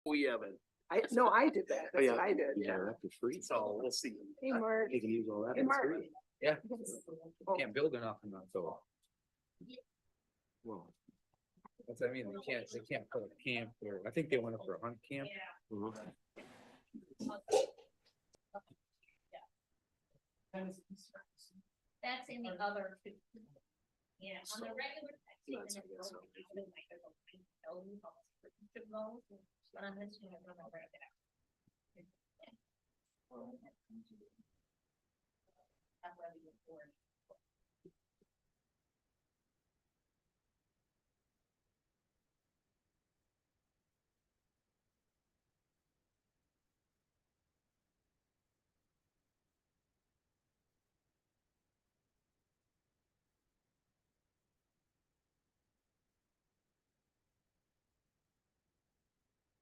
We haven't. I did that. That's yeah. what I did. Yeah, that's free. So we'll see. Hey, Mark. They can use all that. Hey, It's Mark. free. Yeah, Oh, can't build enough in that, so Well, that's what I mean, they can't put a camp there, I think they went up for a hunt camp. mhm. That's in the other two. Yeah, on the regular. Taxation, it's only like there's a $1 for each of those, but on this one, I'm gonna break it out. That's why we report.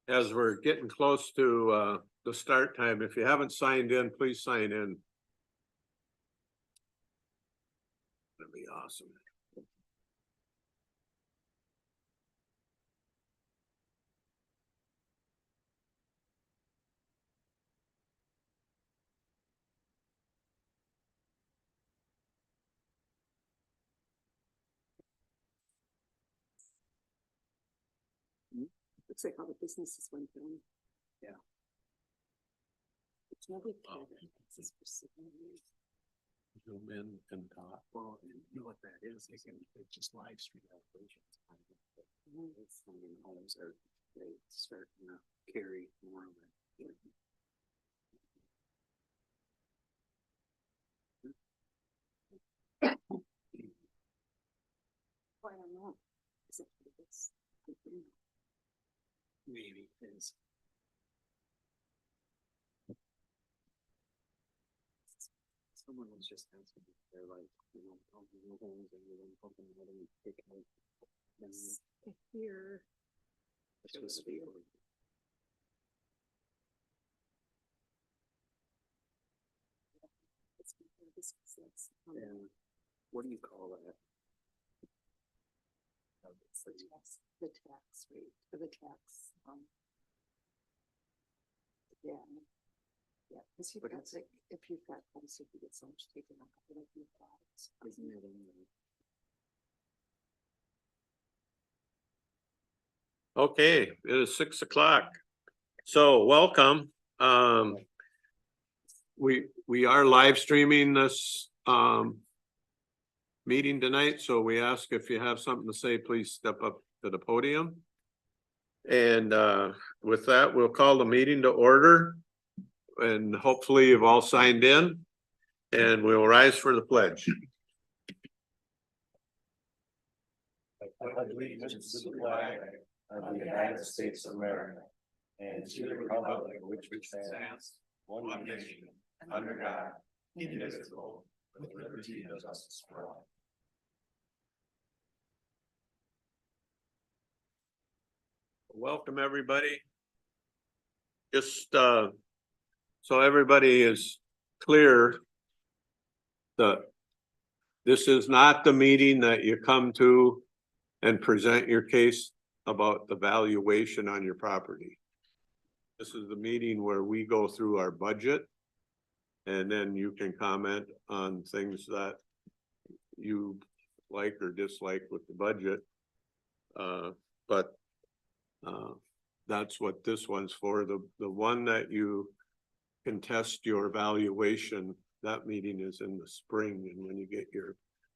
As we're getting close to the start time, if you haven't signed in, please sign in. That'd be awesome. looks like all the businesses went down. Yeah. It's nobody Oh. cared. This is for 7 years. Zoom in and talk. Well, you know what that is, they can, they just live stream operations. It's, I mean, homes are, they start to carry more of it. Oh, I don't know. Is it for this? Maybe is. Someone was just asking, they're like, you know, all the new homes and you're pumping out and take out. And Here. it's supposed to be. Yeah, what do you call that? It's the tax rate, for the tax, yeah. Yeah, because you've But got, it's- like, if you've got, obviously, if you get so much taken off, but if you've got. Isn't it in the- Okay, it is 6 o'clock. So welcome. We are live streaming this meeting tonight, so we ask if you have something to say, please step up to the podium. And with that, we'll call the meeting to order. And hopefully you've all signed in. And we'll rise for the pledge. I pledge allegiance to the flag of the United States of America and to the republic which stands one nation under God, indivisible, with liberty and justice for all. Welcome, everybody. Just so everybody is clear, this is not the meeting that you come to and present your case about the valuation on your property. This is the meeting where we go through our budget. And then you can comment on things that you like or dislike with the budget. But that's what this one's for. The one that you contest your valuation, that meeting is in the spring, and when you get your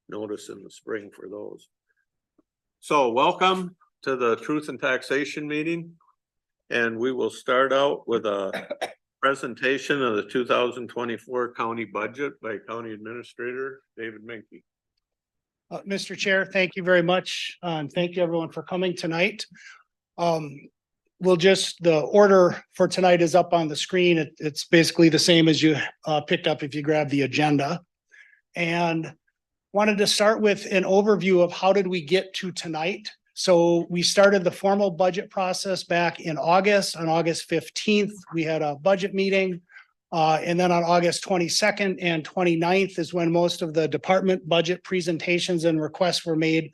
notice in the spring for those. So welcome to the Truth and Taxation meeting. And we will start out with a presentation of the 2024 county budget by County Administrator David Menke. Mr. Chair, thank you very much. And thank you everyone for coming tonight. The order for tonight is up on the screen. It's basically the same as you picked up if you grab the agenda. And wanted to start with an overview of how did we get to tonight. So we started the formal budget process back in August. On August 15th, we had a budget meeting. And then on August 22nd and 29th is when most of the department budget presentations and requests were made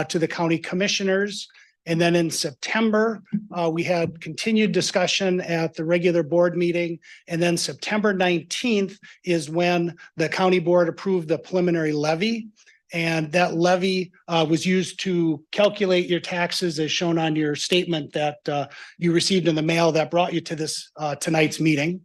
to the county commissioners. And then in September, we had continued discussion at the regular board meeting. And then September 19th is when the county board approved the preliminary levy. And that levy was used to calculate your taxes as shown on your statement that you received in the mail that brought you to this tonight's meeting.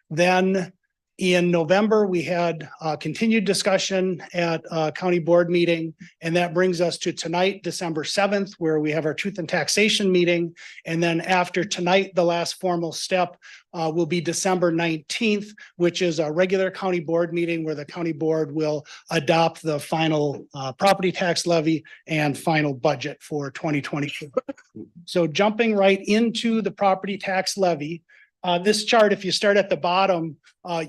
Then in November, we had continued discussion at a county board meeting, and that brings us to tonight, December 7th, where we have our truth and taxation meeting. And then after tonight, the last formal step will be December 19th, which is a regular county board meeting where the county board will adopt the final property tax levy and final budget for 2024. So jumping right into the property tax levy, this chart, if you start at the bottom,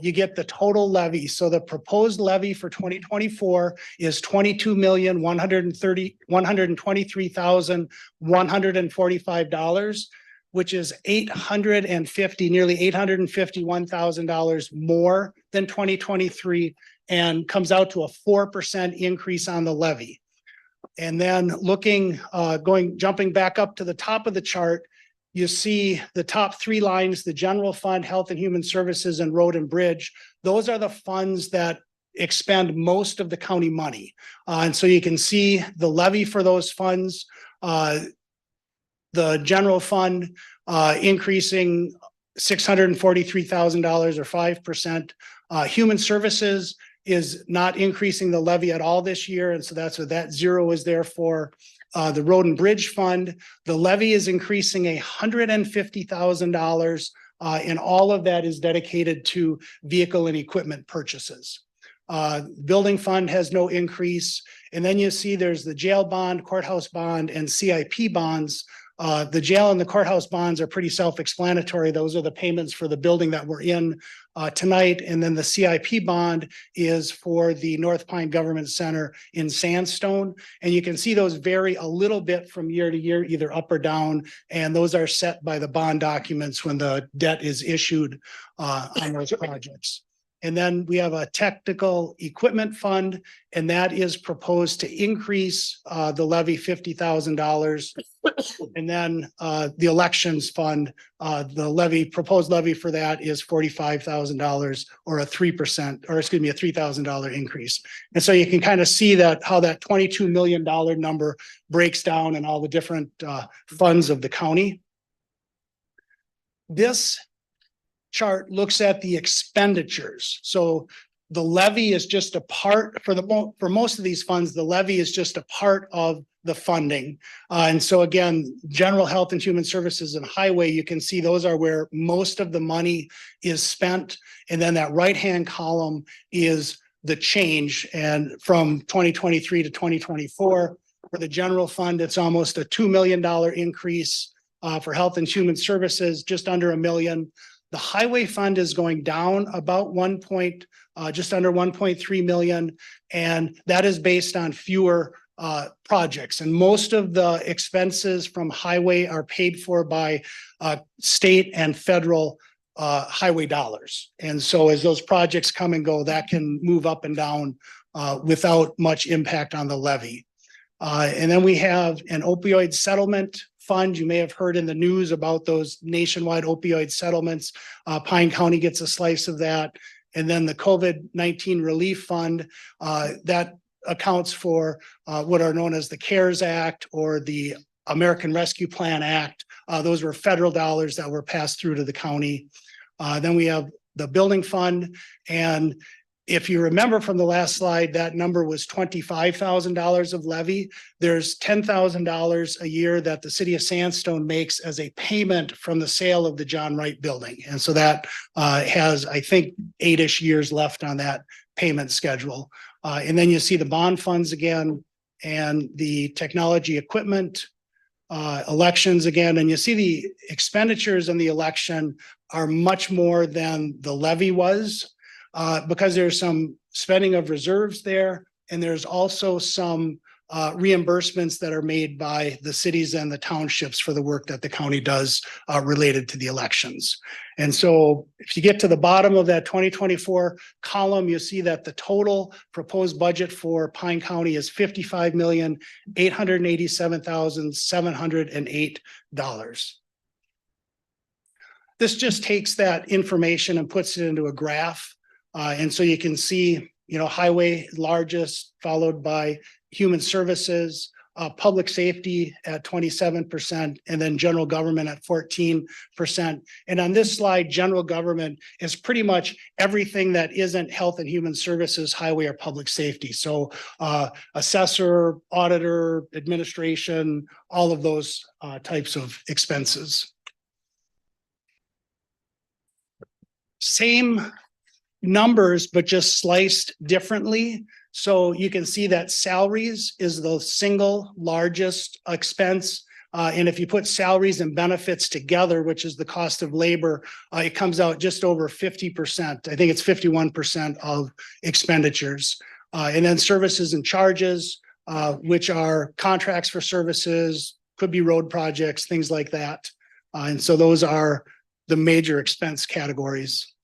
you get the total levy. So the proposed levy for 2024 is $22,123,145, which is nearly $851,000 more than 2023, and comes out to a 4% increase on the levy. And then jumping back up to the top of the chart, you see the top three lines, the general fund, health and human services, and road and bridge. Those are the funds that expend most of the county money. And so you can see the levy for those funds, the general fund increasing $643,000 or 5%. Human services is not increasing the levy at all this year. And so that's what that zero is there for. The road and bridge fund, the levy is increasing $150,000, and all of that is dedicated to vehicle and equipment purchases. Building fund has no increase. And then you see there's the jail bond, courthouse bond, and CIP bonds. The jail and the courthouse bonds are pretty self-explanatory. Those are the payments for the building that we're in tonight. And then the CIP bond is for the North Pine Government Center in Sandstone. And you can see those vary a little bit from year to year, either up or down. And those are set by the bond documents when the debt is issued on those projects. And then we have a technical equipment fund, and that is proposed to increase the levy $50,000. And then the elections fund, the proposed levy for that is $45,000 or a 3%, or excuse me, a $3,000 increase. And so you can kind of see that how that $22 million number breaks down in all the different funds of the county. This chart looks at the expenditures. So the levy is just a part for most of these funds, the levy is just a part of the funding. And so again, general health and human services and highway, you can see those are where most of the money is spent. And then that right-hand column is the change. And from 2023 to 2024, for the general fund, it's almost a $2 million increase. For health and human services, just under $1 million. The highway fund is going down about just under 1.3 million. And that is based on fewer projects. And most of the expenses from highway are paid for by state and federal highway dollars. And so as those projects come and go, that can move up and down without much impact on the levy. And then we have an opioid settlement fund. You may have heard in the news about those nationwide opioid settlements. Pine County gets a slice of that. And then the COVID-19 relief fund, that accounts for what are known as the CARES Act or the American Rescue Plan Act. Those were federal dollars that were passed through to the county. Then we have the building fund. And if you remember from the last slide, that number was $25,000 of levy. There's $10,000 a year that the city of Sandstone makes as a payment from the sale of the John Wright building. And so that has, I think, 8-ish years left on that payment schedule. And then you see the bond funds again and the technology equipment, elections again. And you see the expenditures in the election are much more than the levy was. Because there's some spending of reserves there, and there's also some reimbursements that are made by the cities and the townships for the work that the county does related to the elections. And so if you get to the bottom of that 2024 column, you see that the total proposed budget for Pine County is $55,887,708. This just takes that information and puts it into a graph. And so you can see, highway largest, followed by human services, public safety at 27%, and then general government at 14%. And on this slide, general government is pretty much everything that isn't health and human services, highway, or public safety. So assessor, auditor, administration, all of those types of expenses. Same numbers, but just sliced differently. So you can see that salaries is the single largest expense. And if you put salaries and benefits together, which is the cost of labor, it comes out just over 50%. I think it's 51% of expenditures. And then services and charges, which are contracts for services, could be road projects, things like that. And so those are the major expense categories.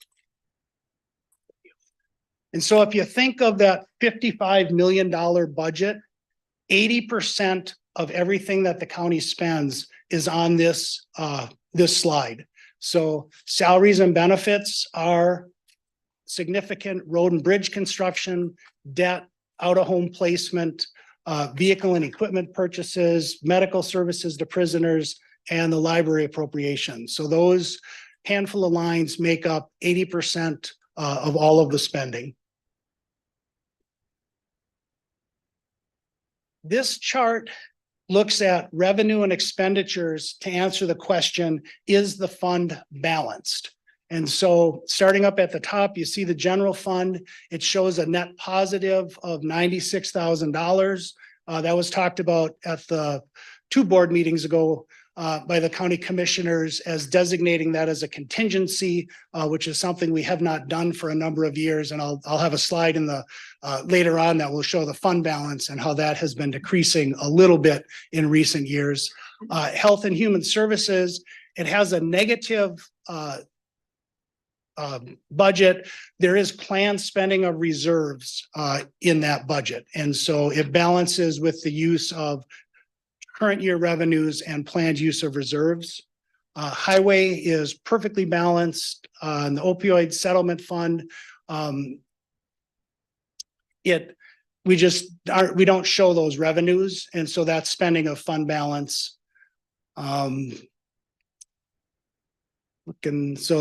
And so if you think of that $55 million budget, 80% of everything that the county spends is on this slide. So salaries and benefits are significant: road and bridge construction, debt, out-of-home placement, vehicle and equipment purchases, medical services to prisoners, and the library appropriations. So those handful of lines make up 80% of all of the spending. This chart looks at revenue and expenditures to answer the question, is the fund balanced? And so starting up at the top, you see the general fund. It shows a net positive of $96,000. That was talked about at the 2 board meetings ago by the county commissioners as designating that as a contingency, which is something we have not done for a number of years. And I'll have a slide in the later on that will show the fund balance and how that has been decreasing a little bit in recent years. Health and Human Services, it has a negative budget. There is planned spending of reserves in that budget. And so it balances with the use of current year revenues and planned use of reserves. Highway is perfectly balanced. The opioid settlement fund, we don't show those revenues, and so that's spending of fund balance. So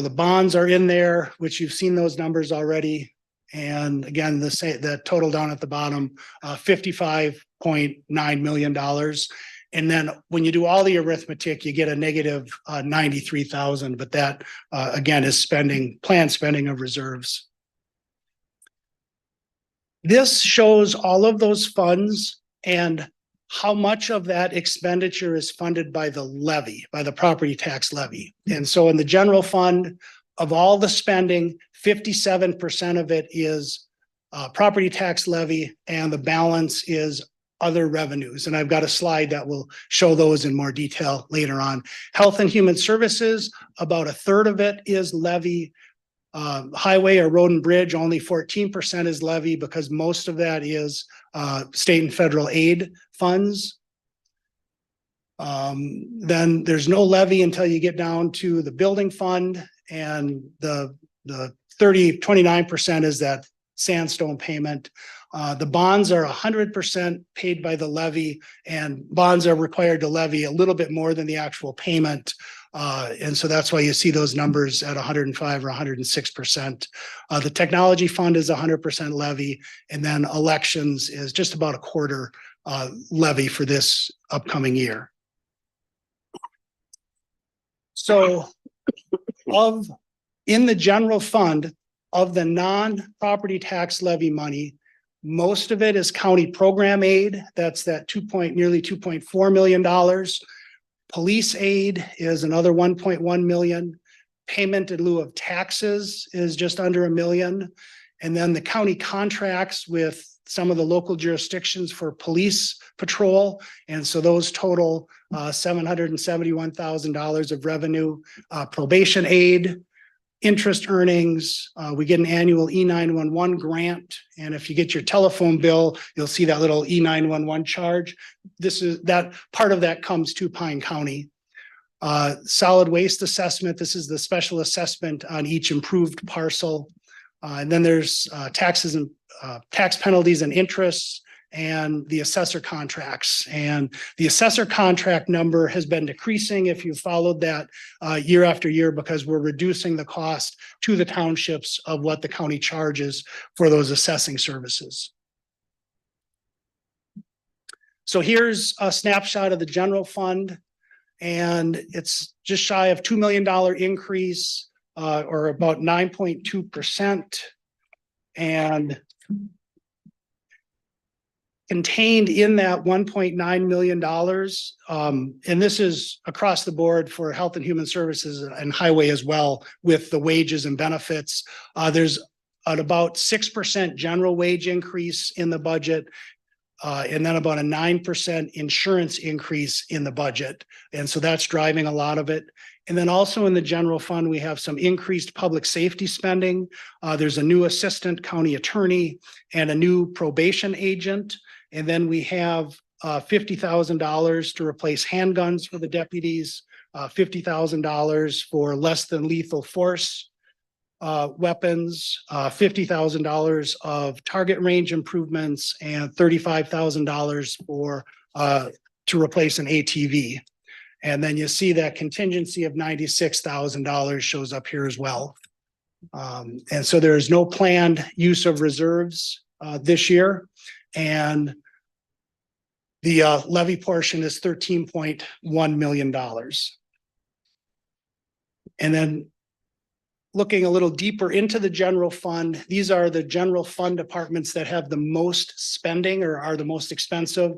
the bonds are in there, which you've seen those numbers already. And again, the total down at the bottom, $55.9 million. And then when you do all the arithmetic, you get a negative 93,000, but that again is planned spending of reserves. This shows all of those funds and how much of that expenditure is funded by the levy, by the property tax levy. And so in the general fund, of all the spending, 57% of it is property tax levy, and the balance is other revenues. And I've got a slide that will show those in more detail later on. Health and Human Services, about a third of it is levy. Highway or road and bridge, only 14% is levy because most of that is state and federal aid funds. Then there's no levy until you get down to the building fund, and the 29% is that sandstone payment. The bonds are 100% paid by the levy, and bonds are required to levy a little bit more than the actual payment. And so that's why you see those numbers at 105 or 106%. The technology fund is 100% levy, and then elections is just about a quarter levy for this upcoming year. So in the general fund, of the non-property tax levy money, most of it is county program aid. That's that nearly $2.4 million. Police aid is another 1.1 million. Payment in lieu of taxes is just under $1 million. And then the county contracts with some of the local jurisdictions for police patrol. And so those total $771,000 of revenue, probation aid, interest earnings. We get an annual E911 grant. And if you get your telephone bill, you'll see that little E911 charge. That part of that comes to Pine County. Solid waste assessment. This is the special assessment on each improved parcel. And then there's taxes and tax penalties and interests, and the assessor contracts. And the assessor contract number has been decreasing if you followed that year after year, because we're reducing the cost to the townships of what the county charges for those assessing services. So here's a snapshot of the general fund, and it's just shy of $2 million increase, or about 9.2%. And contained in that $1.9 million, and this is across the board for Health and Human Services and Highway as well, with the wages and benefits. There's an about 6% general wage increase in the budget, and then about a 9% insurance increase in the budget. And so that's driving a lot of it. And then also in the general fund, we have some increased public safety spending. There's a new assistant county attorney and a new probation agent. And then we have $50,000 to replace handguns for the deputies, $50,000 for less than lethal force weapons, $50,000 of target range improvements, and $35,000 for to replace an ATV. And then you see that contingency of $96,000 shows up here as well. And so there is no planned use of reserves this year. And the levy portion is $13.1 million. And then looking a little deeper into the general fund, these are the general fund departments that have the most spending or are the most expensive.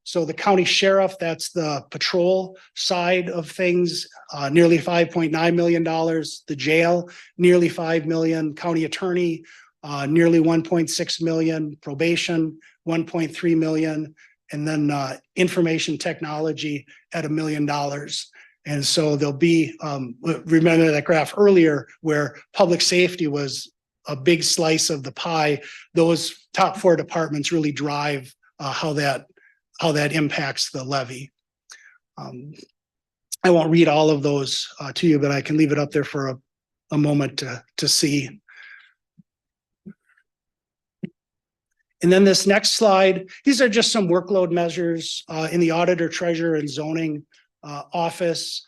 So the county sheriff, that's the patrol side of things, nearly $5.9 million. The jail, nearly $5 million. County attorney, nearly $1.6 million. Probation, $1.3 million. And then information technology at $1 million. And so there'll be, remember that graph earlier where public safety was a big slice of the pie. Those top four departments really drive how that impacts the levy. I won't read all of those to you, but I can leave it up there for a moment to see. And then this next slide, these are just some workload measures in the auditor, treasurer, and zoning office,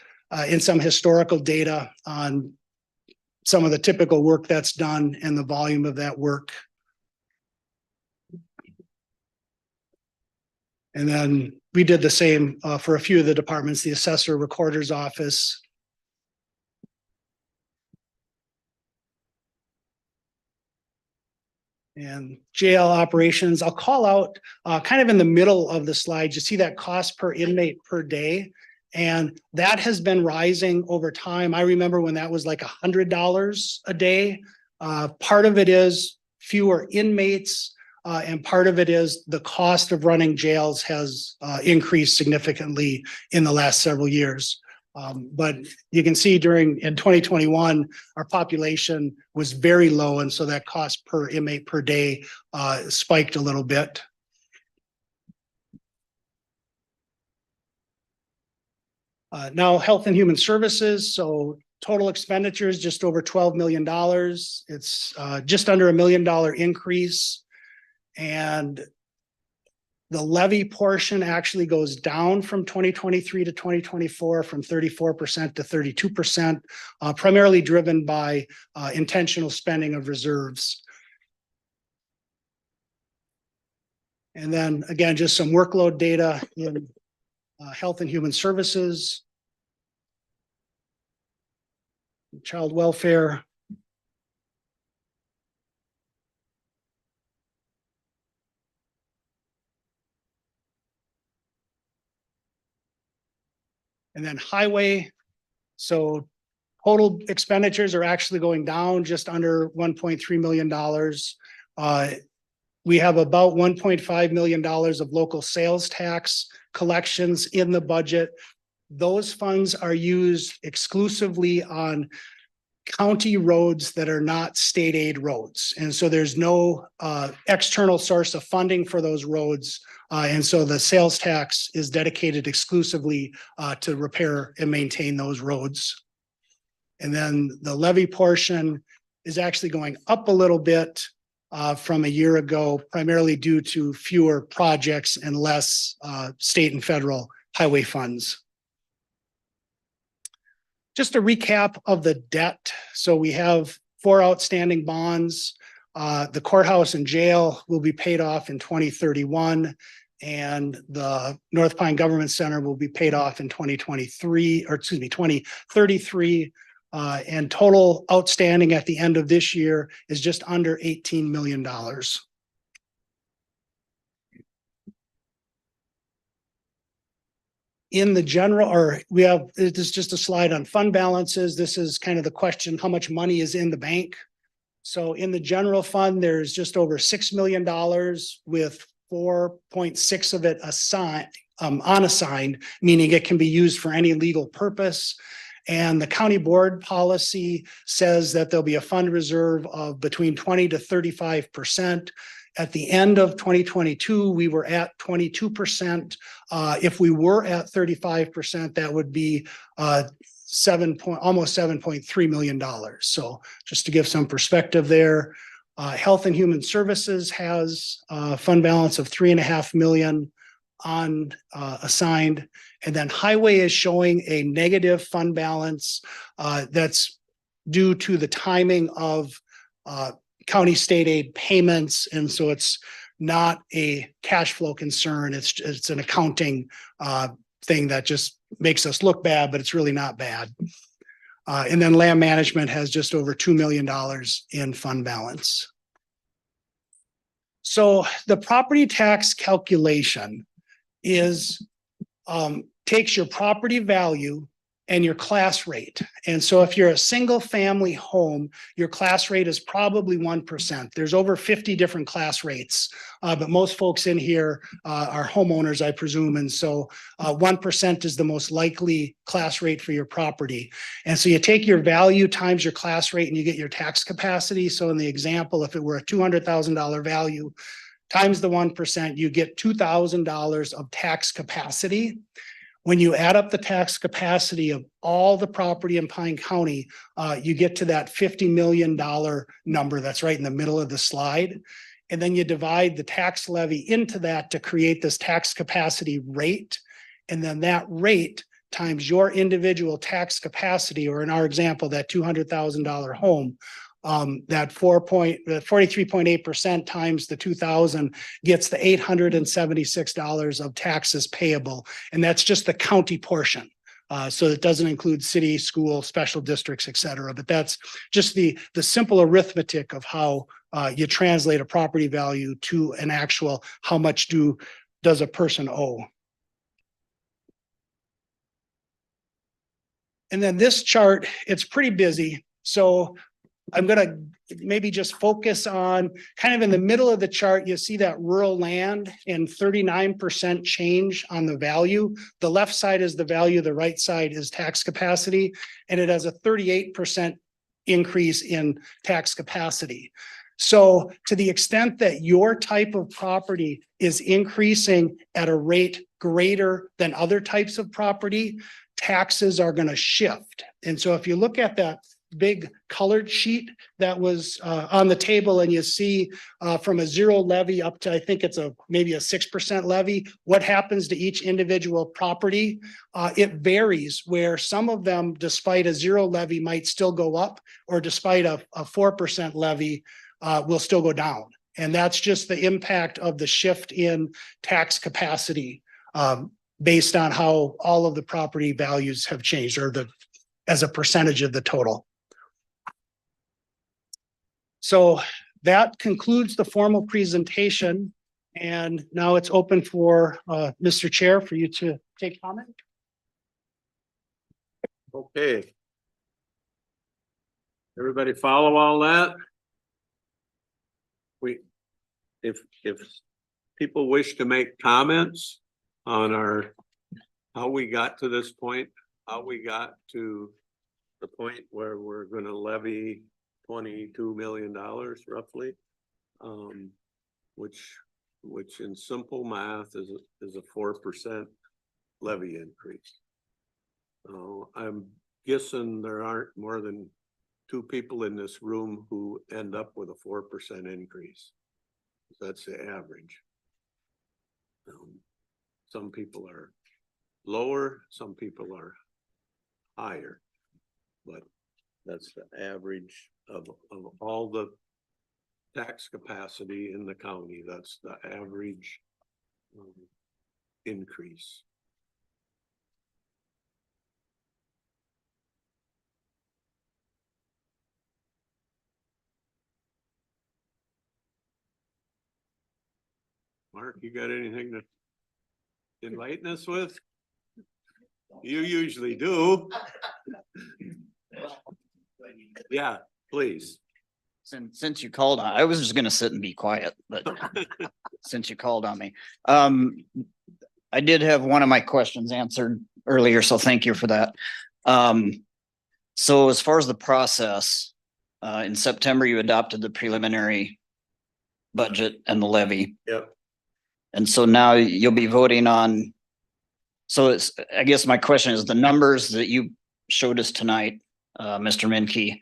in some historical data on some of the typical work that's done and the volume of that work. And then we did the same for a few of the departments, the assessor, recorder's office. And jail operations, I'll call out kind of in the middle of the slide, you see that cost per inmate per day. And that has been rising over time. I remember when that was like $100 a day. Part of it is fewer inmates, and part of it is the cost of running jails has increased significantly in the last several years. But you can see in 2021, our population was very low. And so that cost per inmate per day spiked a little bit. Now Health and Human Services. So total expenditures, just over $12 million. It's just under $1 million increase. And the levy portion actually goes down from 2023 to 2024 from 34% to 32%, primarily driven by intentional spending of reserves. And then again, just some workload data in Health and Human Services, child welfare. And then highway. So total expenditures are actually going down just under $1.3 million. we have about $1.5 million of local sales tax collections in the budget. Those funds are used exclusively on county roads that are not state aid roads. And so there's no external source of funding for those roads. And so the sales tax is dedicated exclusively to repair and maintain those roads. And then the levy portion is actually going up a little bit from a year ago, primarily due to fewer projects and less state and federal highway funds. Just a recap of the debt. So we have 4 outstanding bonds. The courthouse and jail will be paid off in 2031. And the North Pine Government Center will be paid off in 2023, or excuse me, 2033. And total outstanding at the end of this year is just under $18 million. In the general, or we have, this is just a slide on fund balances. This is kind of the question, how much money is in the bank? So in the general fund, there's just over $6 million with 4.6 of it assigned, unassigned, meaning it can be used for any legal purpose. And the county board policy says that there'll be a fund reserve of between 20 to 35%. At the end of 2022, we were at 22%. If we were at 35%, that would be almost $7.3 million. So just to give some perspective there, Health and Human Services has a fund balance of $3.5 million on assigned. And then Highway is showing a negative fund balance that's due to the timing of county state aid payments. And so it's not a cash flow concern. It's an accounting thing that just makes us look bad, but it's really not bad. And then Land Management has just over $2 million in fund balance. So the property tax calculation is takes your property value and your class rate. And so if you're a single family home, your class rate is probably 1%. There's over 50 different class rates, but most folks in here are homeowners, I presume. And so 1% is the most likely class rate for your property. And so you take your value times your class rate and you get your tax capacity. So in the example, if it were a $200,000 value times the 1%, you get $2,000 of tax capacity. When you add up the tax capacity of all the property in Pine County, you get to that $50 million number that's right in the middle of the slide. And then you divide the tax levy into that to create this tax capacity rate. And then that rate times your individual tax capacity, or in our example, that $200,000 home, that 43.8% times the 2,000 gets the $876 of taxes payable. And that's just the county portion. So it doesn't include city, school, special districts, et cetera. But that's just the simple arithmetic of how you translate a property value to an actual, how much does a person owe? And then this chart, it's pretty busy. So I'm going to maybe just focus on kind of in the middle of the chart. You see that rural land and 39% change on the value. The left side is the value, the right side is tax capacity, and it has a 38% increase in tax capacity. So to the extent that your type of property is increasing at a rate greater than other types of property, taxes are going to shift. And so if you look at that big colored sheet that was on the table, and you see from a 0 levy up to, I think it's maybe a 6% levy, what happens to each individual property? It varies, where some of them, despite a 0 levy, might still go up, or despite a 4% levy, will still go down. And that's just the impact of the shift in tax capacity based on how all of the property values have changed, or as a percentage of the total. So that concludes the formal presentation. And now it's open for Mr. Chair for you to take comment. Okay. Everybody follow all that? if people wish to make comments on how we got to this point, how we got to the point where we're gonna levy $22 million roughly. Which in simple math is a 4% levy increase. I'm guessing there aren't more than 2 people in this room who end up with a 4% increase. That's the average. Some people are lower, some people are higher, but that's the average of all the tax capacity in the county. That's the average increase. Mark, you got anything to enlighten us with? You usually do. Yeah, please. Since you called on, I was just gonna sit and be quiet, but since you called on me. I did have one of my questions answered earlier, so thank you for that. So as far as the process, in September, you adopted the preliminary budget and the levy. Yep. And so now you'll be voting on, so I guess my question is the numbers that you showed us tonight, Mr. Menke,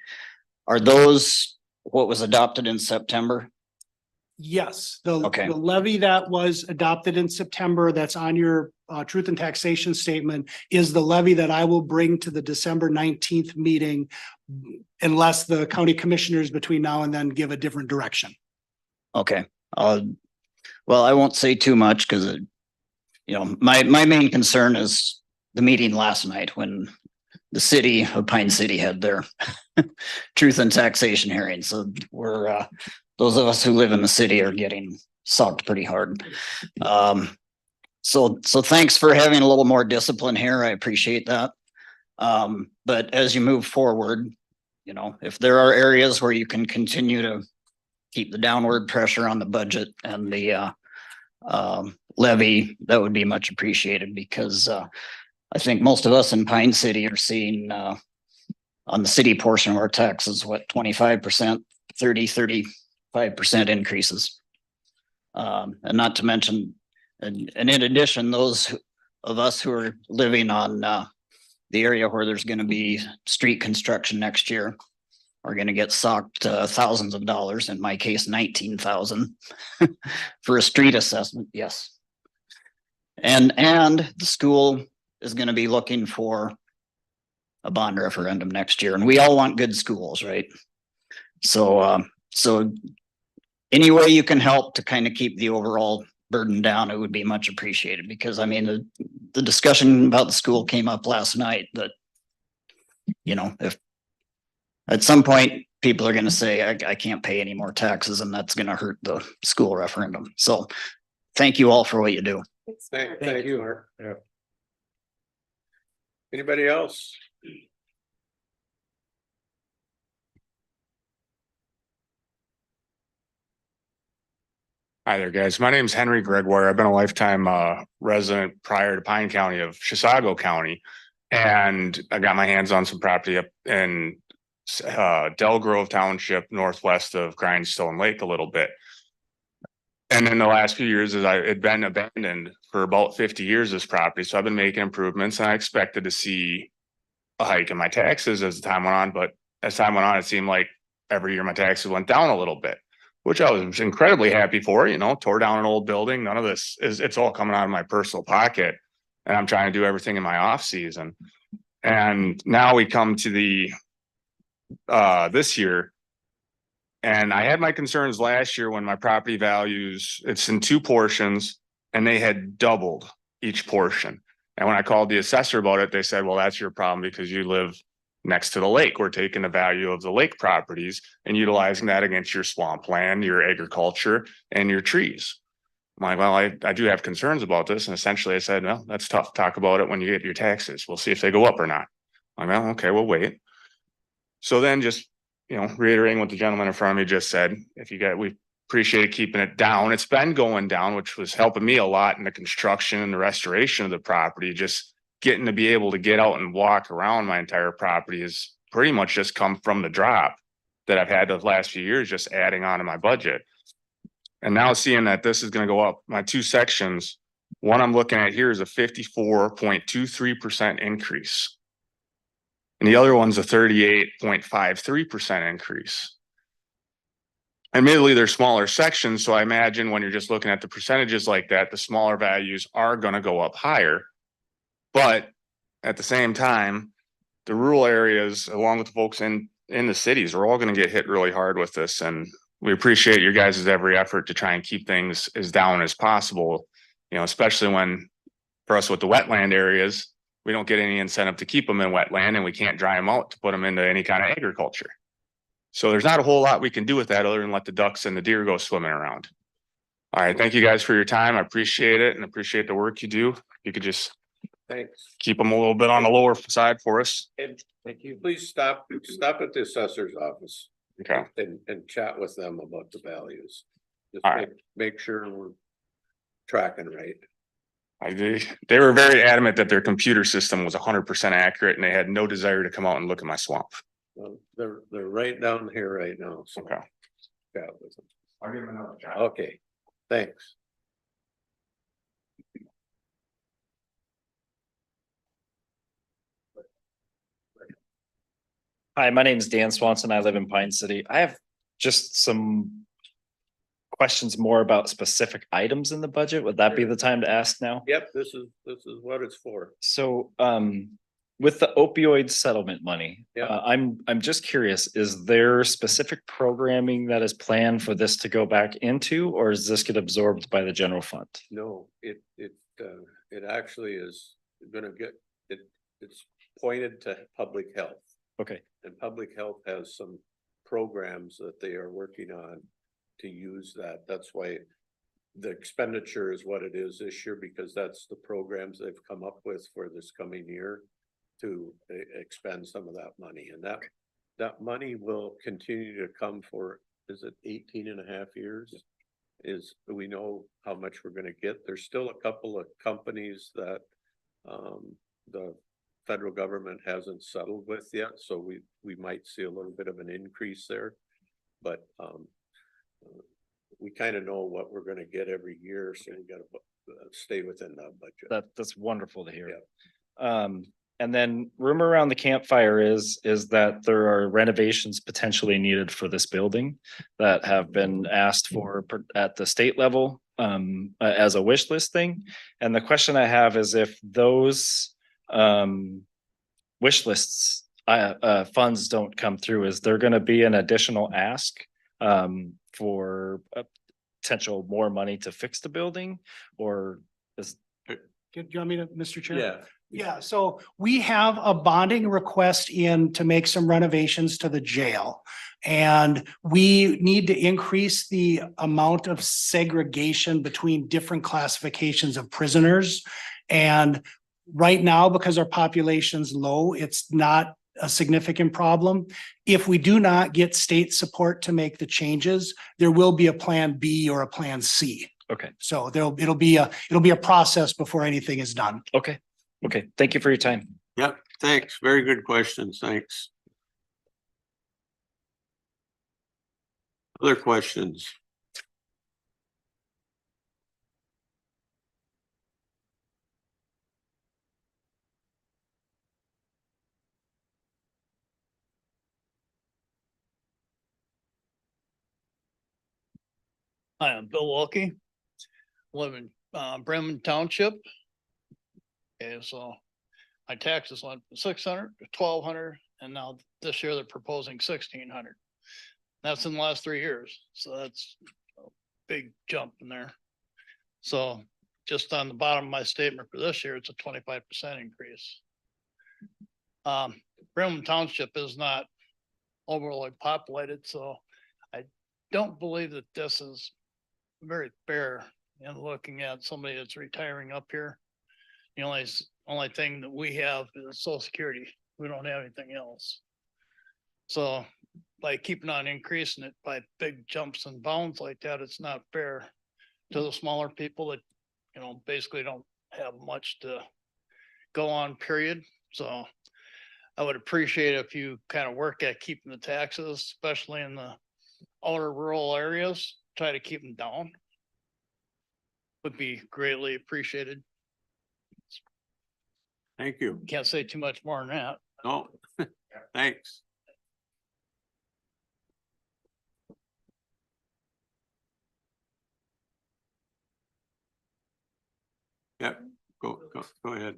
are those what was adopted in September? Yes, the Okay. levy that was adopted in September, that's on your truth and taxation statement, is the levy that I will bring to the December 19th meeting unless the county commissioners between now and then give a different direction. Okay, well, I won't say too much because, my main concern is the meeting last night when the city of Pine City had their truth and taxation hearing. So we're, those of us who live in the city are getting sucked pretty hard. So thanks for having a little more discipline here. I appreciate that. But as you move forward, if there are areas where you can continue to keep the downward pressure on the budget and the levy, that would be much appreciated because I think most of us in Pine City are seeing on the city portion of our taxes, 25%, 35% increases. And not to mention, and in addition, those of us who are living on the area where there's going to be street construction next year are going to get socked thousands of dollars, in my case, 19,000 for a street assessment. Yes. And the school is going to be looking for a bond referendum next year, and we all want good schools, right? So any way you can help to kind of keep the overall burden down, it would be much appreciated, because I mean, the discussion about the school came up last night that, if at some point people are going to say, I can't pay any more taxes, and that's going to hurt the school referendum. So thank you all for what you do. Thank you, Mark. Yeah. Anybody else? Hi there, guys. My name is Henry Gregoire. I've been a lifetime resident prior to Pine County of Chisago County, and I got my hands on some property up in Del Grove Township, northwest of Grindstone Lake a little bit. And in the last few years, it had been abandoned for about 50 years, this property. So I've been making improvements, and I expected to see a hike in my taxes as the time went on. But as time went on, it seemed like every year my taxes went down a little bit, which I was incredibly happy for. Tore down an old building. None of this it's all coming out of my personal pocket, and I'm trying to do everything in my off season. And now we come to the this year, and I had my concerns last year when my property values, it's in 2 portions, and they had doubled each portion. And when I called the assessor about it, they said, well, that's your problem because you live next to the lake. We're taking the value of the lake properties and utilizing that against your swampland, your agriculture, and your trees. I'm like, well, I do have concerns about this. And essentially I said, no, that's tough. Talk about it when you get your taxes. We'll see if they go up or not. I'm like, well, okay, we'll wait. So then just, reiterating what the gentleman in front of me just said, we appreciated keeping it down. It's been going down, which was helping me a lot in the construction and the restoration of the property. Just getting to be able to get out and walk around my entire property is pretty much just come from the drop that I've had the last few years, just adding on to my budget. And now seeing that this is gonna go up, my two sections, one I'm looking at here is a 54.23% increase. And the other one's a 38.53% increase. Admittedly, they're smaller sections, so I imagine when you're just looking at the percentages like that, the smaller values are gonna go up higher. But at the same time, the rural areas, along with the folks in the cities, are all gonna get hit really hard with this. And we appreciate your guys' every effort to try and keep things as down as possible. You know, especially when, for us with the wetland areas, we don't get any incentive to keep them in wetland, and we can't dry them out to put them into any kind of agriculture. So there's not a whole lot we can do with that other than let the ducks and the deer go swimming around. All right, thank you guys for your time. I appreciate it and appreciate the work you do. You could just Thanks. keep them a little bit on the lower side for us. And please stop at the assessor's office Okay. and chat with them about the values. Just All right. make sure we're tracking right. They were very adamant that their computer system was 100% accurate, and they had no desire to come out and look at my swamp. Well, they're right down here right now, so. Okay. Chat with them. I'll give them another shot. Okay, thanks. Hi, my name is Dan Swanson. I live in Pine City. I have just some questions more about specific items in the budget. Would that be the time to ask now? Yep, this is what it's for. So, with the opioid settlement money, Yeah. I'm just curious, is there specific programming that is planned for this to go back into, or does this get absorbed by the general fund? No, it actually is gonna get, it's pointed to public health. Okay, And public health has some programs that they are working on to use that. That's why the expenditure is what it is this year, because that's the programs they've come up with for this coming year to expend some of that money. And that money will continue to come for, is it 18 and a half years? Is, we know how much we're gonna get. There's still a couple of companies that the federal government hasn't settled with yet, so we might see a little bit of an increase there. But we kind of know what we're gonna get every year, so we gotta stay within that budget. that's wonderful to hear. And then rumor around the campfire is that there are renovations potentially needed for this building that have been asked for at the state level as a wish list thing. And the question I have is if those wish lists funds don't come through, is there going to be an additional ask for potential more money to fix the building, or is Do you want me to, Mr. Chair? Yeah, Yeah, so we have a bonding request in to make some renovations to the jail. And we need to increase the amount of segregation between different classifications of prisoners. And right now, because our population's low, it's not a significant problem. If we do not get state support to make the changes, there will be a plan B or a plan C. okay? So it'll be a process before anything is done. Okay, thank you for your time. yep, thanks. Very good questions, thanks. Other questions? Hi, I'm Bill Walkie. Live in Bremen Township. Okay, so my taxes went from 600 to 1,200, and now this year they're proposing 1,600. That's in the last 3 years, so that's a big jump in there. So just on the bottom of my statement for this year, it's a 25% increase. Bremen Township is not overly populated, so I don't believe that this is very fair in looking at somebody that's retiring up here. The only thing that we have is Social Security. We don't have anything else. So by keeping on increasing it by big jumps and bounds like that, it's not fair to the smaller people that, you know, basically don't have much to go on, period. So I would appreciate if you kind of work at keeping the taxes, especially in the outer rural areas, try to keep them down. Would be greatly appreciated. Thank you. Can't say too much more than that. No, thanks. Yep, go ahead.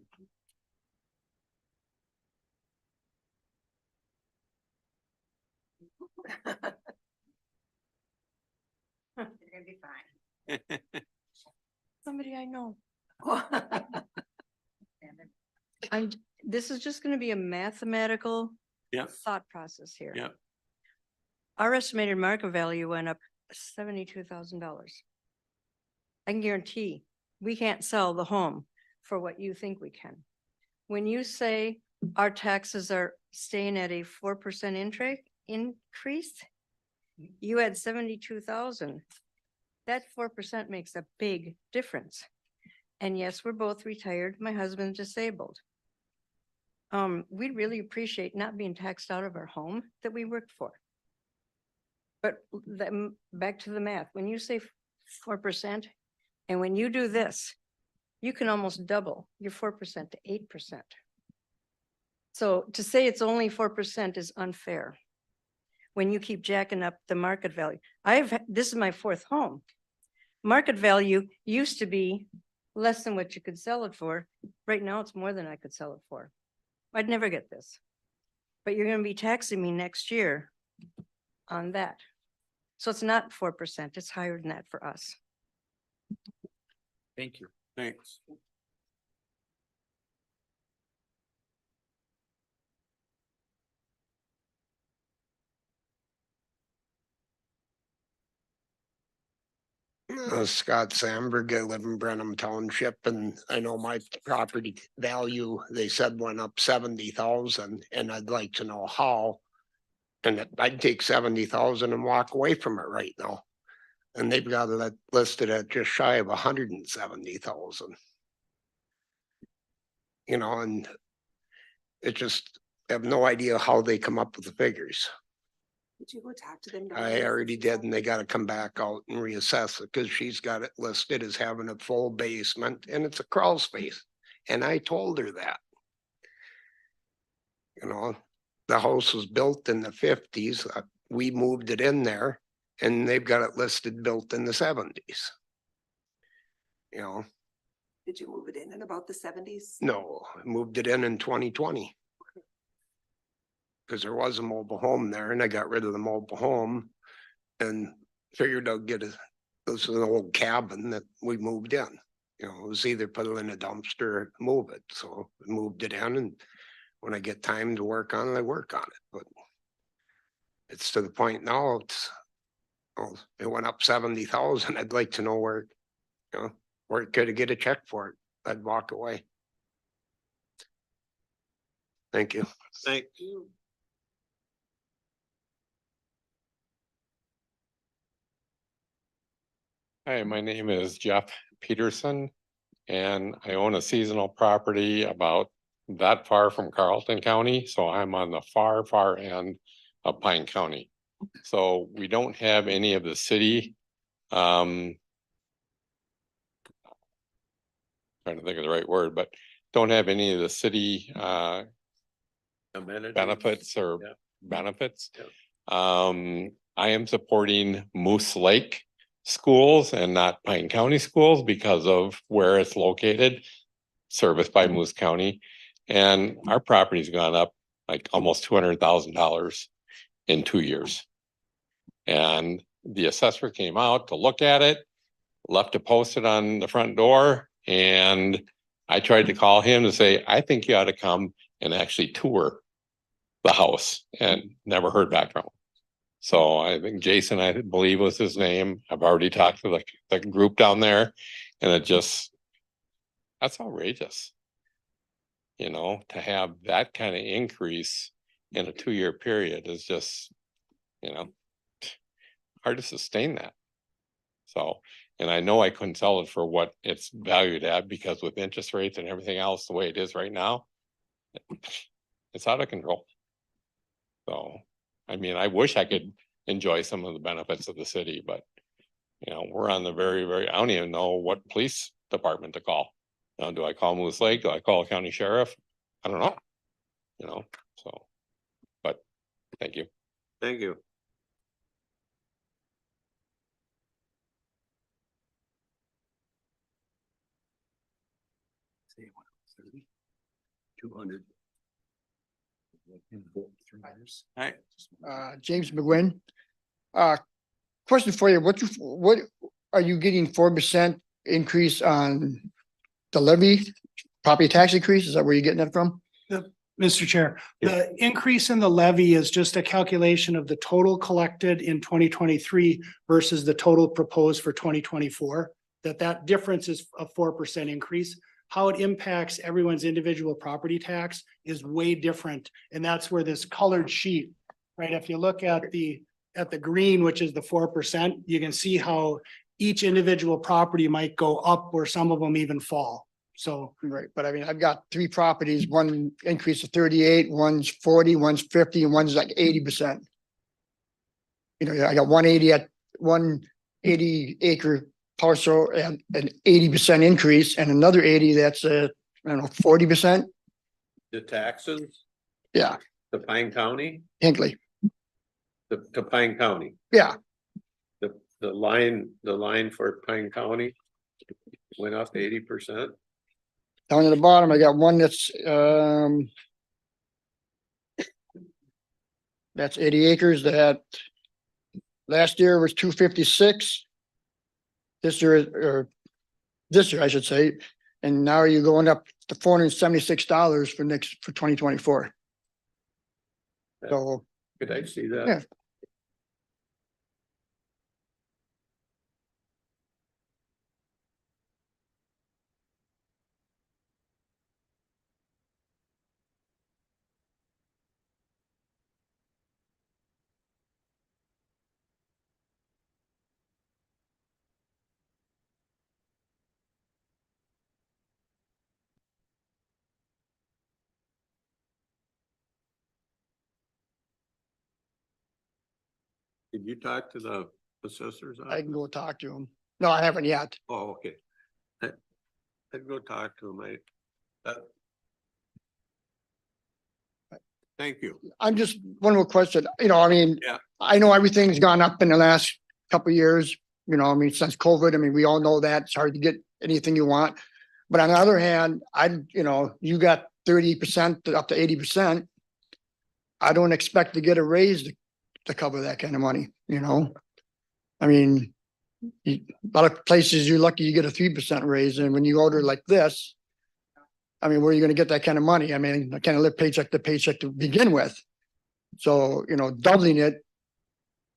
You're gonna be fine. Somebody I know. This is just gonna be a mathematical Yep, thought process here. yep. Our estimated market value went up $72,000. I can guarantee we can't sell the home for what you think we can. When you say our taxes are staying at a 4% increase, you had 72,000. That 4% makes a big difference. And yes, we're both retired. My husband's disabled. We'd really appreciate not being taxed out of our home that we worked for. But then back to the math, when you say 4%, and when you do this, you can almost double your 4% to 8%. So to say it's only 4% is unfair. When you keep jacking up the market value. This is my fourth home. Market value used to be less than what you could sell it for. Right now, it's more than I could sell it for. I'd never get this. But you're gonna be taxing me next year on that. So it's not 4%, it's higher than that for us. Thank you. Thanks. Scott Sandberg, I live in Brenham Township, and I know my property value, they said went up 70,000, and I'd like to know how. And I'd take 70,000 and walk away from it right now. And they've got it listed at just shy of 170,000. You know, and it just, I have no idea how they come up with the figures. Did you go talk to them? I already did, and they gotta come back out and reassess it, cause she's got it listed as having a full basement and it's a crawl space. And I told her that. You know, the house was built in the 50s. We moved it in there and they've got it listed built in the 70s. You know, Did you move it in about the 70s? no, I moved it in 2020. Cause there was a mobile home there and I got rid of the mobile home and figured I'd get this is an old cabin that we moved in. You know, it was either put it in a dumpster or move it. So I moved it in, and when I get time to work on it, I work on it. But it's to the point now, it went up 70,000. I'd like to know where, you know, where could I get a check for it? I'd walk away. Thank you. Thank you. Hi, my name is Jeff Peterson, and I own a seasonal property about that far from Carlton County, so I'm on the far, far end of Pine County. So we don't have any of the city, trying to think of the right word, but don't have any of the city, Amenities. benefits or Yeah. benefits. Yeah. I am supporting Moose Lake schools and not Pine County schools because of where it's located, serviced by Moose County. And our property's gone up like almost $200,000 in 2 years. And the assessor came out to look at it, left a post-it on the front door, and I tried to call him to say, I think you ought to come and actually tour the house, and never heard back from him. So I think Jason, I believe was his name. I've already talked to the group down there, and that's outrageous. You know, to have that kind of increase in a 2-year period is just you know. Hard to sustain that. So, and I know I couldn't sell it for what it's valued at, because with interest rates and everything else the way it is right now, it's out of control. So, I mean, I wish I could enjoy some of the benefits of the city, but you know, we're on the very, I don't even know what police department to call. Now, do I call Moose Lake? Do I call county sheriff? I don't know. You know, so, but thank you. Thank you. Say 130, 200. Hi. James McGuinn. Question for you, what are you getting 4% increase on the levy? Property tax increase, is that where you're getting that from? Mr. Chair, the increase in the levy is just a calculation of the total collected in 2023 versus the total proposed for 2024. That difference is a 4% increase. How it impacts everyone's individual property tax is way different. And that's where this colored sheet, right? If you look at the green, which is the 4%, you can see how each individual property might go up or some of them even fall. So. Right, but I mean, I've got 3 properties, one increase of 38, one's 40, one's 50, and one's like 80%. You know, I got 180 acre parcel and an 80% increase, and another 80 that's I don't know, 40%. The taxes, Yeah, the Pine County, Hinckley. to Pine County, Yeah, the line for Pine County went up 80%. down at the bottom, I got one that's 80 acres that last year was 256. This year, I should say, and now you're going up to $476 for 2024. So, Could I see that? Yeah. Did you talk to the assessors? I can go talk to him. No, I haven't yet. Oh, okay. I'd go talk to him. Thank you. I'm just, one more question, you know, I mean, Yeah. I know everything's gone up in the last couple of years, you know, I mean, since COVID, I mean, we all know that it's hard to get anything you want. But on the other hand, you got 30% up to 80%. I don't expect to get a raise to cover that kind of money, you know? I mean, a lot of places you're lucky you get a 3% raise, and when you order like this, I mean, where are you gonna get that kind of money? I mean, I kind of live paycheck to paycheck to begin with. So, you know, doubling it,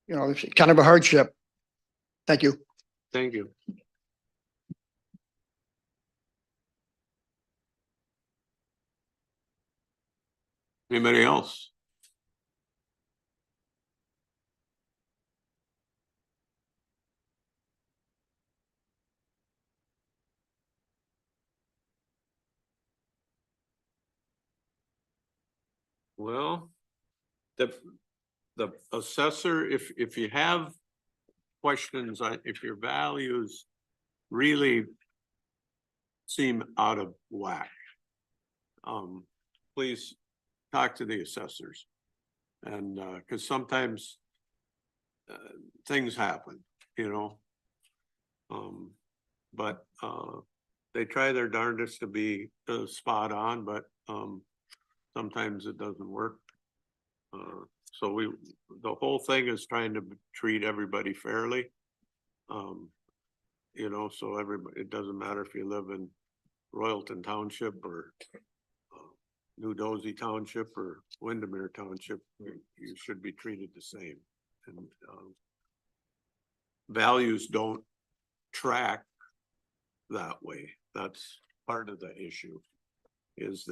you know, it's kind of a hardship. Thank you. Thank you. Anybody else? Well, the assessor, if you have questions on, if your values really seem out of whack, please talk to the assessors. And because sometimes things happen, you know. But they try their darndest to be spot on, but sometimes it doesn't work. So the whole thing is trying to treat everybody fairly. You know, so everybody, it doesn't matter if you live in Royalton Township or New Dozy Township or Windermere Township, you should be treated the same. And values don't track that way. That's part of the issue, is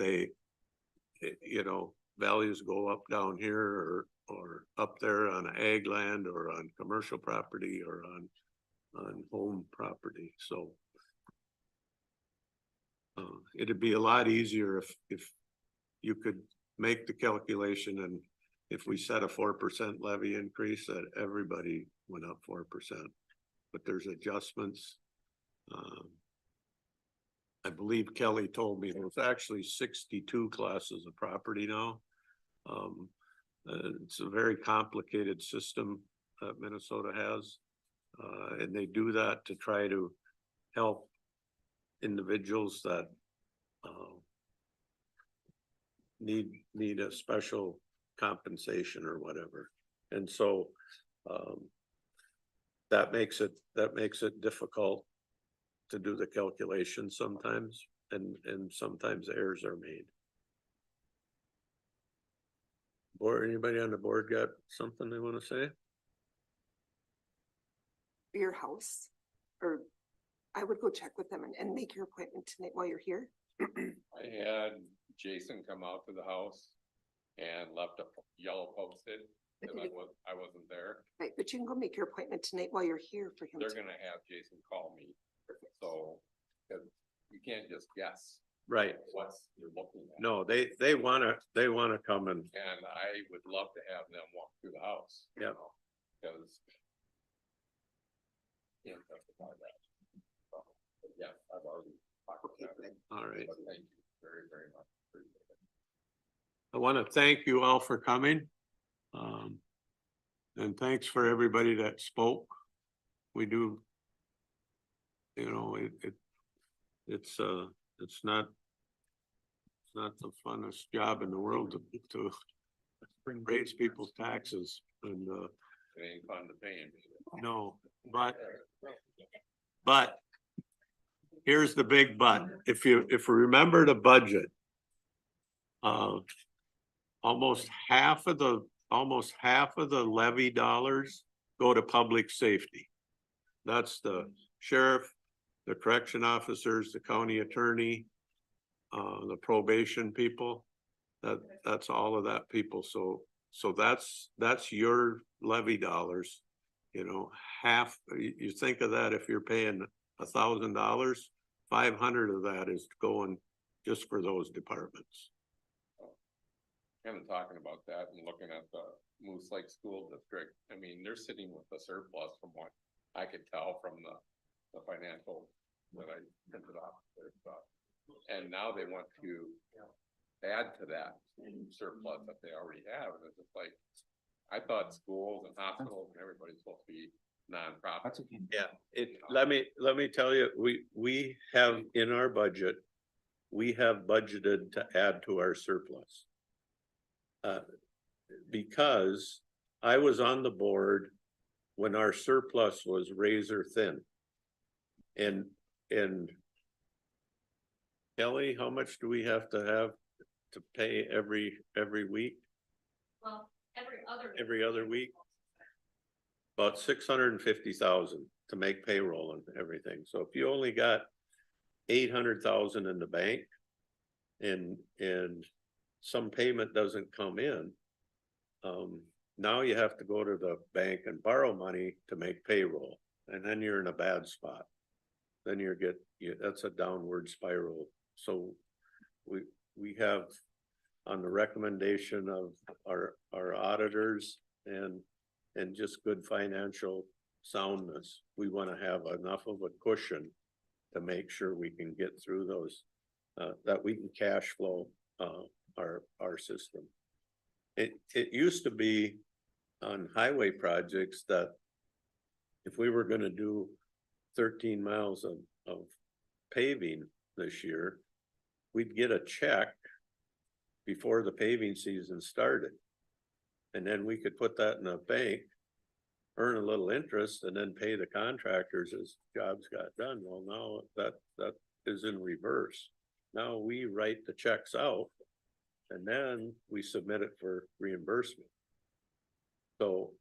you know, values go up down here or or up there on ag land or on commercial property or on home property, so. It'd be a lot easier if you could make the calculation, and if we set a 4% levy increase, that everybody went up 4%. But there's adjustments. I believe Kelly told me there's actually 62 classes of property now. It's a very complicated system that Minnesota has. And they do that to try to help individuals that need a special compensation or whatever. And so that makes it difficult to do the calculation sometimes, and sometimes errors are made. Or anybody on the board got something they want to say? Your house, or I would go check with them and make your appointment tonight while you're here. I had Jason come out to the house and left a yellow post-it, because I wasn't there. Right, but you can go make your appointment tonight while you're here for him. They're gonna have Jason call me, so, 'cause you can't just guess Right. what you're looking at. No, they wanna come and, And I would love to have them walk through the house. Yeah. Because. Can't justify that. So, but yeah, I've already talked to them. all right. But thank you very, very much. Appreciate it. I want to thank you all for coming. And thanks for everybody that spoke. We do. You know, it's not the funnest job in the world to raise people's taxes, and It ain't fun to pay him. no, but here's the big but. If you remember the budget, almost half of the levy dollars go to public safety. That's the sheriff, the correction officers, the county attorney, the probation people. That's all of that people. So that's your levy dollars. You know, half, you think of that, if you're paying $1,000, 500 of that is going just for those departments. Kind of talking about that and looking at the Moose Lake School District, I mean, they're sitting with a surplus from what I could tell from the financial that I printed off their stuff. And now they want to add to that surplus that they already have, and it's just like, I thought schools and hospitals and everybody's supposed to be nonprofit. Yeah, let me tell you, we have in our budget, we have budgeted to add to our surplus. Because I was on the board when our surplus was razor thin. And Kelly, how much do we have to pay every week? Well, Every other week? About 650,000 to make payroll and everything. So if you only got 800,000 in the bank and some payment doesn't come in, now you have to go to the bank and borrow money to make payroll, and then you're in a bad spot. Then that's a downward spiral. So we have, on the recommendation of our auditors and just good financial soundness, we want to have enough of a cushion to make sure we can get through those, that we can cash flow our system. It used to be on highway projects that if we were gonna do 13 miles of paving this year, we'd get a check before the paving season started. And then we could put that in a bank, earn a little interest, and then pay the contractors as jobs got done. Well, now that is in reverse. Now we write the checks out and then we submit it for reimbursement. So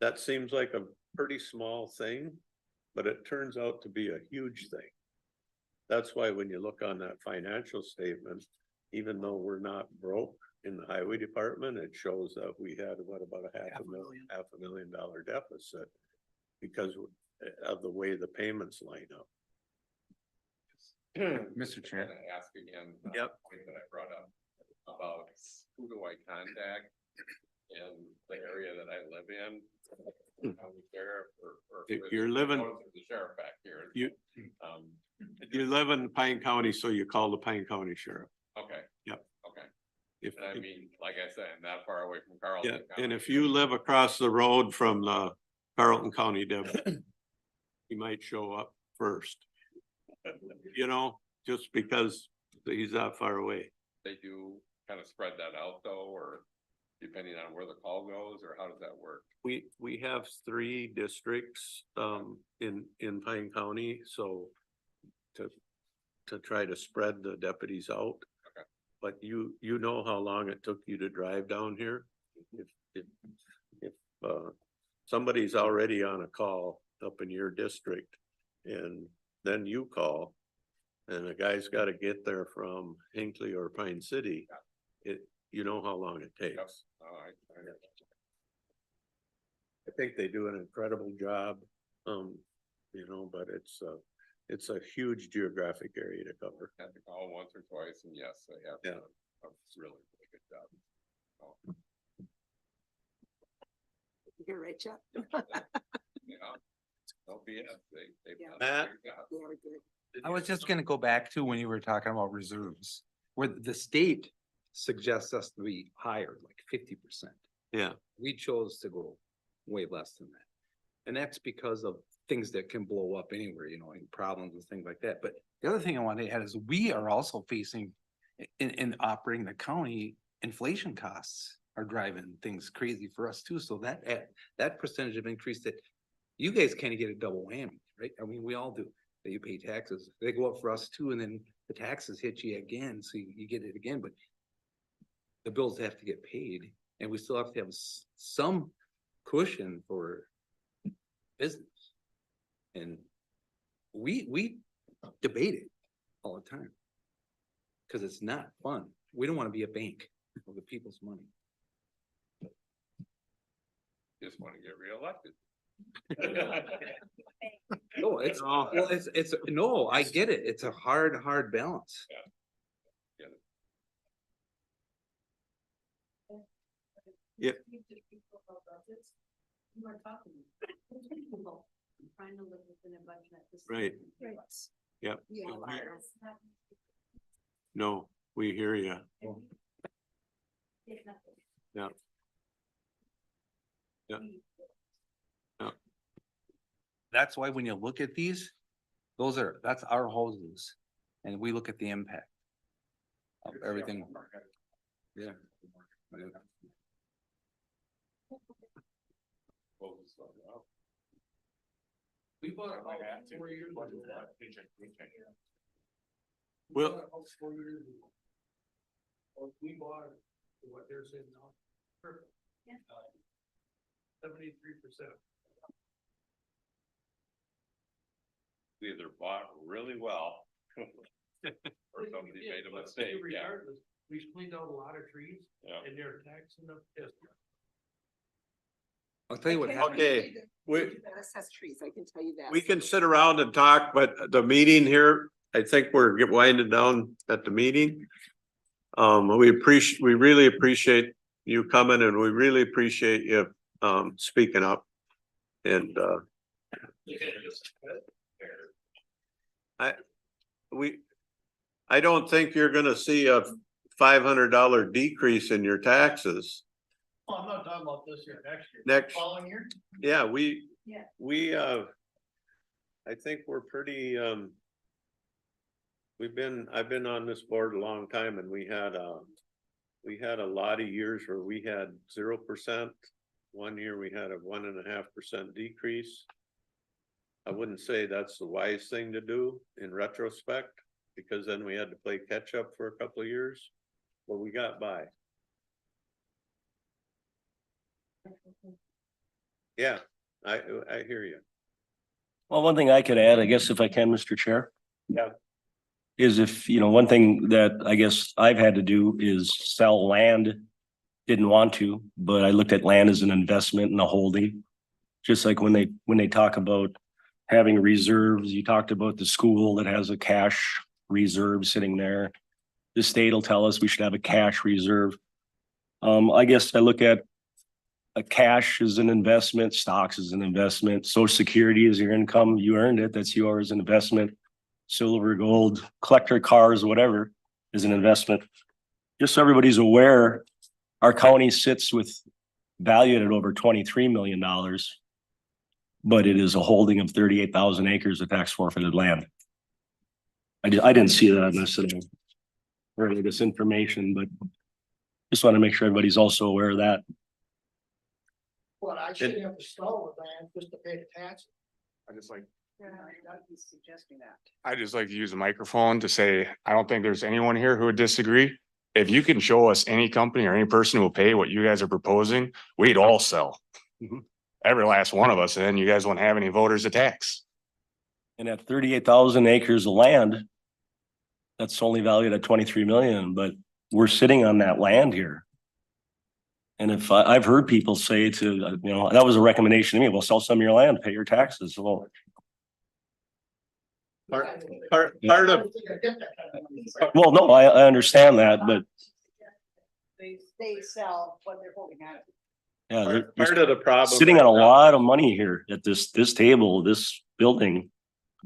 that seems like a pretty small thing, but it turns out to be a huge thing. That's why when you look on that financial statement, even though we're not broke, in the highway department, it shows that we had about a half a million dollar deficit because of the way the payments line up. Mr. Chair. Can I ask again? Yep. Point that I brought up about who do I contact in the area that I live in? County sheriff or. If you're living- The sheriff back here. You- Um, You live in Pine County, so you call the Pine County Sheriff. okay. Yep. Okay, If, and I mean, like I said, I'm not far away from Carlton. yeah, and if you live across the road from the Carlton County Deputy, he might show up first, you know, just because he's that far away. They do kind of spread that out though, or depending on where the call goes, or how does that work? We have 3 districts, in Pine County, so to try to spread the deputies out. Okay. But you know how long it took you to drive down here? If somebody's already on a call up in your district and then you call and a guy's gotta get there from Hinckley or Pine City, you know how long it takes. Yep. I I think they do an incredible job, you know, but it's a huge geographic area to cover. had to call once or twice, and yes, they have Yeah. done a really, really good job. So, You're right, Jeff. yeah, don't be, they've Yeah. done a Matt? great job. They are good. I was just gonna go back to when you were talking about reserves, where the state suggests us to be higher, like 50%. Yeah, We chose to go way less than that. And that's because of things that can blow up anywhere, you know, and problems and things like that. But the other thing I wanted to add is we are also facing in operating the county, inflation costs are driving things crazy for us too. So that percentage of increase that you guys kind of get a double whammy, right? I mean, we all do. That you pay taxes, they go up for us too, and then the taxes hit you again, so you get it again, but the bills have to get paid, and we still have to have some cushion for business. And we debate it all the time. Cause it's not fun. We don't wanna be a bank of the people's money. Just want to get reelected. No, no, I get it. It's a hard balance. Yep. You are talking. I'm trying to live within a budget at this. right, Right. yep. Yeah. No, we hear you. Yeah. Yeah. Yeah. That's why when you look at these, that's our hoses. And we look at the impact of everything. Yeah. We bought a house 4 years ago. Well, We bought what they're saying now. Perfect. 73%. We either bought really well. Or somebody made a mistake, yeah. Regardless, we cleaned out a lot of trees Yeah. and they're taxing them. I'll tell you what happened. okay, we, Assess trees, I can tell you that. we can sit around and talk, but the meeting here, I think we're winding down at the meeting. We really appreciate you coming and we really appreciate you, speaking up. And, I don't think you're gonna see a $500 decrease in your taxes. Well, I'm not talking about this year, next year. Next- Following year? Yeah, Yeah. I think we're pretty, I've been on this board a long time and we had a lot of years where we had 0%. One year we had a 1.5% decrease. I wouldn't say that's the wise thing to do in retrospect, because then we had to play catch up for a couple of years, but we got by. Yeah, I hear you. Well, one thing I could add, I guess, if I can, Mr. Chair. Yeah. is if, one thing that I guess I've had to do is sell land. Didn't want to, but I looked at land as an investment and a holding. Just like when they talk about having reserves, you talked about the school that has a cash reserve sitting there. The state will tell us we should have a cash reserve. I guess I look at a cash as an investment, stocks as an investment, social security is your income, you earned it, that's yours, an investment. Silver, gold, collector cars, whatever is an investment. Just so everybody's aware, our county sits with valued at over $23 million. But it is a holding of 38,000 acres of tax forfeited land. I didn't see that in this, really this information, but just want to make sure everybody's also aware of that. Well, I shouldn't have to stall with land just to pay the taxes. I just like, He's suggesting that. I just like to use a microphone to say, I don't think there's anyone here who would disagree. If you can show us any company or any person who will pay what you guys are proposing, we'd all sell. Mhm. Every last one of us, and then you guys won't have any voters to tax. And at 38,000 acres of land, that's only valued at 23 million, but we're sitting on that land here. And if I've heard people say to, that was a recommendation to me, well, sell some of your land, pay your taxes. Well, Part of, well, no, I understand that, but They sell what they're holding on. yeah, part of the problem. sitting on a right now- lot of money here at this table, this building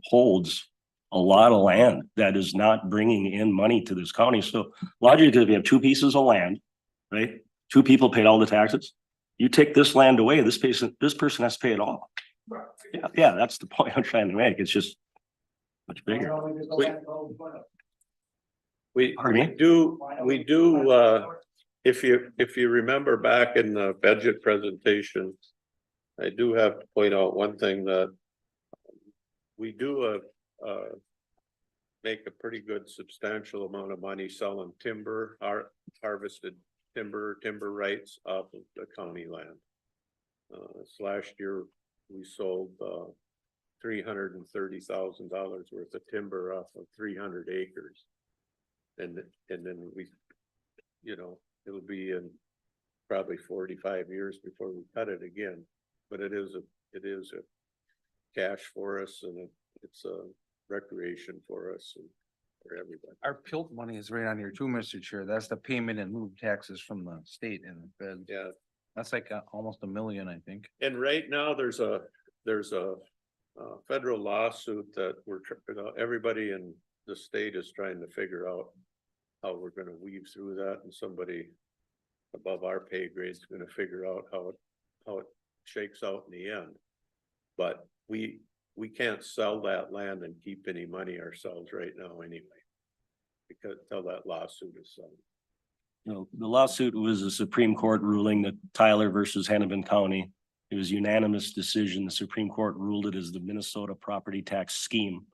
holds a lot of land that is not bringing in money to this county. So logically, if you have two pieces of land, right? Two people paid all the taxes. You take this land away, this person has to pay it all. Yeah, that's the point I'm trying to make. It's just much bigger. We Pardon me? do, if you remember back in the budget presentation, I do have to point out one thing that we do make a pretty good substantial amount of money selling timber, harvested timber rights off of the county land. Last year, we sold $330,000 worth of timber off of 300 acres. And then we, it'll be in probably 45 years before we cut it again. But it is a cash for us, and it's a recreation for us and for everybody. Our PILT money is right on here too, Mr. Chair. That's the payment and move taxes from the state and the feds. Yeah, That's like almost $1 million, I think. and right now there's a federal lawsuit that everybody in the state is trying to figure out how we're gonna weave through that, and somebody above our pay grade is gonna figure out how it shakes out in the end. But we can't sell that land and keep any money ourselves right now anyway, because until that lawsuit is settled. The lawsuit was a Supreme Court ruling that Tyler versus Hennepin County. It was unanimous decision. The Supreme Court ruled it as the Minnesota property tax scheme.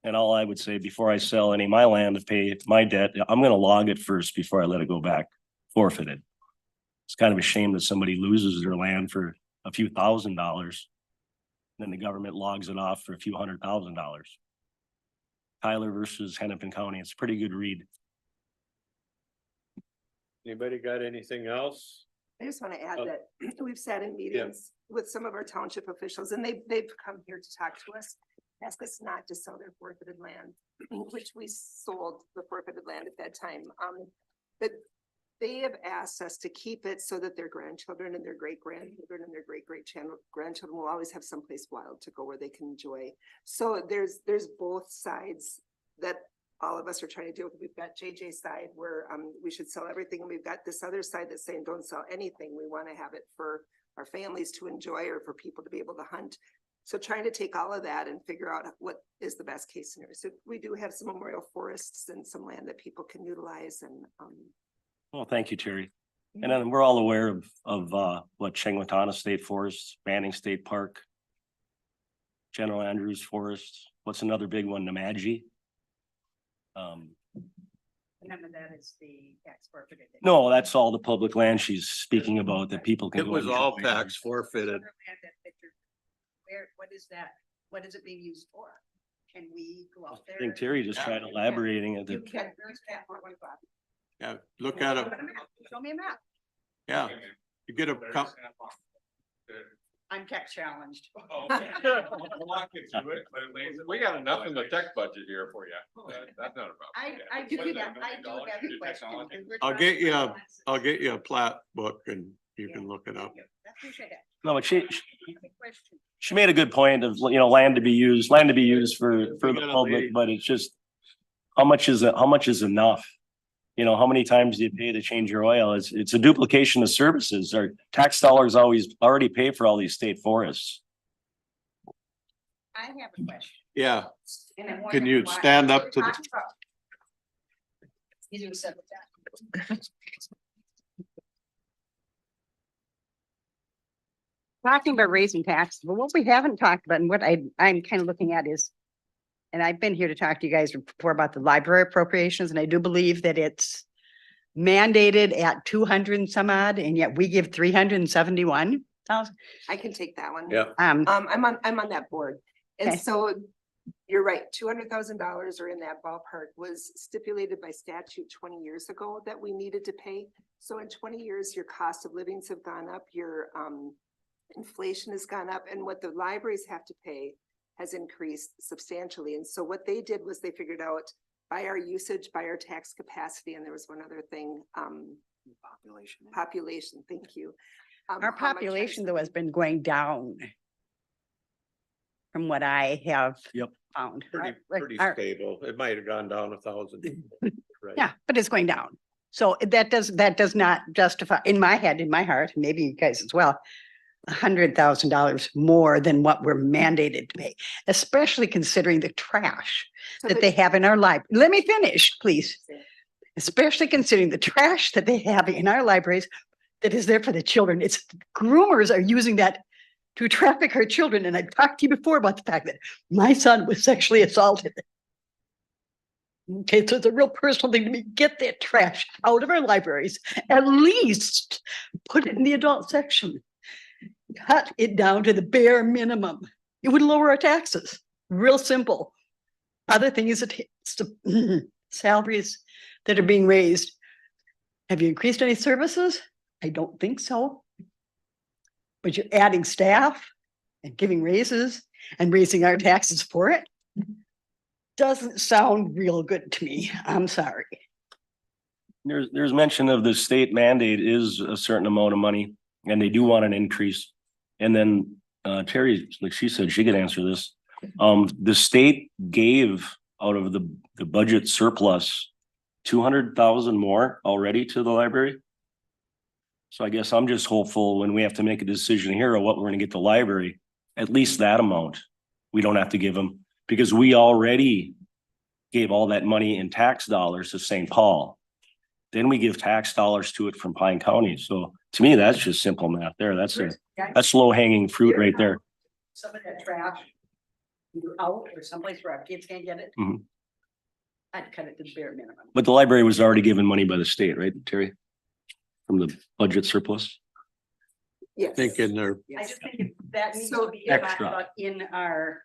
And all I would say, before I sell any of my land to pay my debt, I'm gonna log it first before I let it go back forfeited. It's kind of a shame that somebody loses their land for a few $1,000s. Then the government logs it off for a few $100,000. Tyler versus Hennepin County. It's a pretty good read. Anybody got anything else? I just want to add Oh. that we've sat in meetings with some of our township officials, and they've come here to talk to us, ask us not to sell their forfeited land, which we sold the forfeited land at that time. But they have asked us to keep it so that their grandchildren and their great-grandchildren and their great-grandchildren will always have someplace wild to go where they can enjoy. So there's both sides that all of us are trying to deal with. We've got JJ's side where we should sell everything, and we've got this other side that's saying don't sell anything. We want to have it for our families to enjoy or for people to be able to hunt. So trying to take all of that and figure out what is the best case scenario. So we do have some memorial forests and some land that people can utilize, and Well, thank you, Terry. And then we're all aware of what Chengwatana State Forest, Banning State Park, General Andrews Forest. What's another big one? Nemadji. None of that is the tax forfeited. No, that's all the public land she's speaking about that people can. It go was all enjoy. tax forfeited. Where, what is that? What is it being used for? Can we go out there? I think Terry just tried elaborating at You the, can, there's that one, one spot. Yeah, look at it. Show me a map. Yeah, you get a cup. I'm tech challenged. We got enough in the tech budget here for you. That's not a problem. I do have a question. 'cause we're I'll trying get to you, balance this. I'll get you a plat book and you can look it up. I appreciate it. no, but Question. she made a good point of, land to be used for the gotta public, wait. but it's just, how much is enough? How many times do you pay to change your oil? It's a duplication of services. Our tax dollars already pay for all these state forests. I have a question. Yeah, And I'm can wondering you why- stand up to the, You do said that. Talking about raising taxes, but what we haven't talked about and what I'm kind of looking at is, and I've been here to talk to you guys before about the library appropriations, and I do believe that it's mandated at 200 and some odd, and yet we give 371,000. I can take that one. yeah, Um, I'm on that board. And Okay. so you're right, $200,000 or in that ballpark was stipulated by statute 20 years ago that we needed to pay. So in 20 years, your cost of livings have gone up, your inflation has gone up, and what the libraries have to pay has increased substantially. And so what they did was they figured out by our usage, by our tax capacity, and there was one other thing, population, thank you. our how much population though has been going down. From what I have. Yep. Found. pretty Our- stable. It might have gone down 1,000. Right. Yeah, but it's going down. So that does not justify, in my head, in my heart, and maybe you guys as well, $100,000 more than what we're mandated to pay, especially considering the trash So that the- they have in our library. Let me finish, please. Especially considering the trash that they have in our libraries that is there for the children. It's groomers are using that to traffic our children. And I've talked to you before about the fact that my son was sexually assaulted. Okay, so it's a real personal thing to me. Get that trash out of our libraries. At least put it in the adult section. Cut it down to the bare minimum. It would lower our taxes. Real simple. Other thing is that salaries that are being raised. Have you increased any services? I don't think so. But you're adding staff and giving raises and raising our taxes for it. Doesn't sound real good to me. I'm sorry. There's mention of the state mandate is a certain amount of money and they do want an increase. And then Terry, like she said, she could answer this. The state gave out of the budget surplus 200,000 more already to the library. So I guess I'm just hopeful when we have to make a decision here of what we're gonna get the library, at least that amount. We don't have to give them because we already gave all that money in tax dollars to St. Paul. Then we give tax dollars to it from Pine County. So to me, that's just simple math there. That's low hanging fruit right there. Some of that trash. Either out or someplace where our kids can't get it. Mhm. I'd cut it to the bare minimum. But the library was already given money by the state, right, Terry? From the budget surplus? Yes. Think in there, I just think that needs to So- be talked Extra. about in our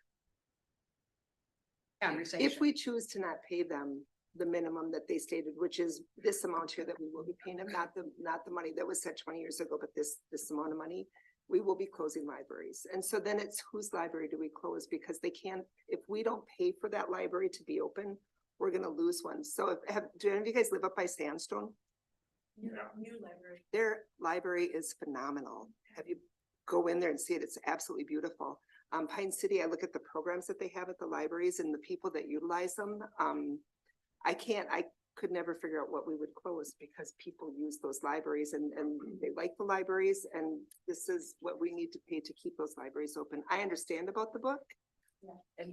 If conversation. we choose to not pay them the minimum that they stated, which is this amount here that we will be paying them, not the money that was set 20 years ago, but this amount of money, we will be closing libraries. And so then it's whose library do we close? Because they can't, if we don't pay for that library to be open, we're gonna lose one. So do any of you guys live up by Sandstone? New library. Their library is phenomenal. Have you go in there and see it? It's absolutely beautiful. Pine City, I look at the programs that they have at the libraries and the people that utilize them. I could never figure out what we would close because people use those libraries and they like the libraries and this is what we need to pay to keep those libraries open. I understand about the book. Yeah. And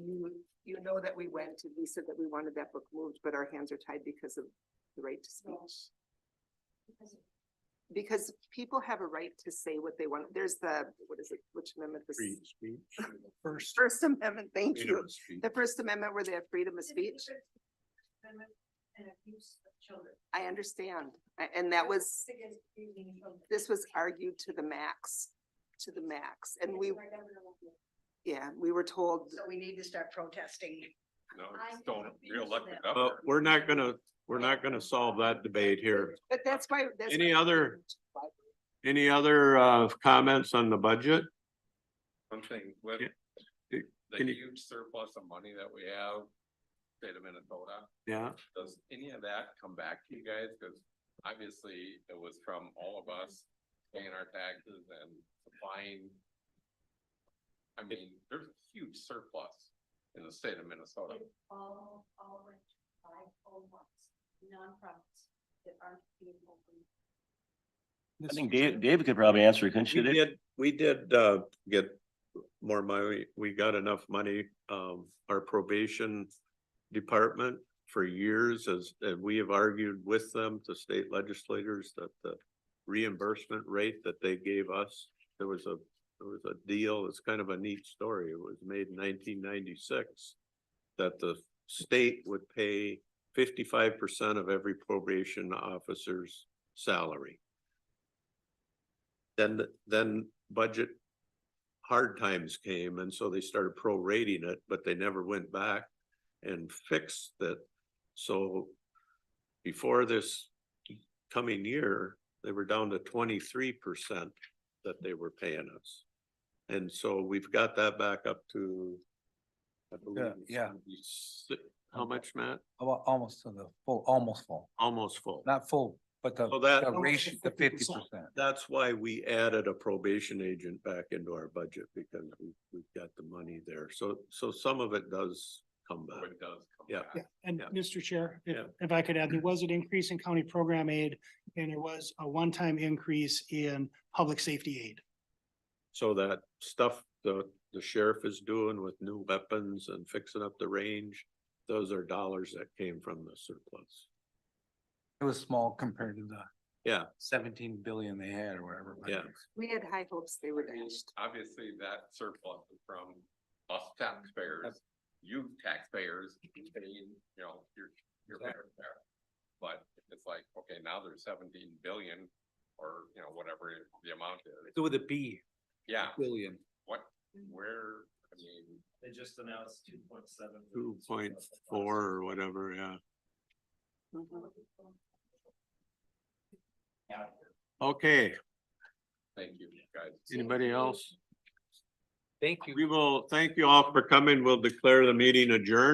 you know that we said that we wanted that book moved, but our hands are tied because of the right to speech. Because people have a right to say what they want. There's what is it, which amendment? free speech. First Amendment, thank Freedom you. of speech. The First Amendment where they have freedom of speech. And abuse of children. I understand. And that was, this was argued to the max, and we were told, So we need to start protesting No, just don't reelect the But governor. we're not gonna solve that debate here. But that's why. Any other comments on the budget? One thing with Yeah. the Can you- huge surplus of money that we have, state of Minnesota, Yeah, does any of that come back to you guys? Cause obviously it was from all of us paying our taxes and supplying. I mean, there's a huge surplus in the state of Minnesota. All went to 501s, nonprofits that aren't being open. I think David could probably answer, couldn't you? Dave? we did get more money. We got enough money. Our probation department for years, as we have argued with them, the state legislators, that the reimbursement rate that they gave us, there was a deal. It's kind of a neat story. It was made in 1996 that the state would pay 55% of every probation officer's salary. Then budget hard times came, and so they started prorating it, but they never went back and fixed it. So before this coming year, they were down to 23% that they were paying us. And so we've got that back up to, I believe, Yeah. how much, Matt? About almost to the full, almost full, Almost full. not full, but the So that- the ratio, the 50%. That's why we added a probation agent back into our budget, because we've got the money there. So some of it does come So back. it does come Yeah. back. And Yeah. Mr. Chair, Yeah. if I could add, there was an increase in county program aid and there was a one-time increase in public safety aid. So that stuff the sheriff is doing with new weapons and fixing up the range, those are dollars that came from the surplus. It was small compared to the Yeah, 17 billion they had or whatever. but Yeah. We had high hopes they were I mean, dashed. obviously that surplus is from us taxpayers, you taxpayers paying, your fair share. But it's like, okay, now there's 17 billion or, whatever the amount is. So with a B, Yeah, billion. where, I mean, They just announced 2.7. 2.4 or whatever, yeah. Okay, thank you, guys. anybody else? Thank you. We will thank you all for coming. We'll declare the meeting adjourned.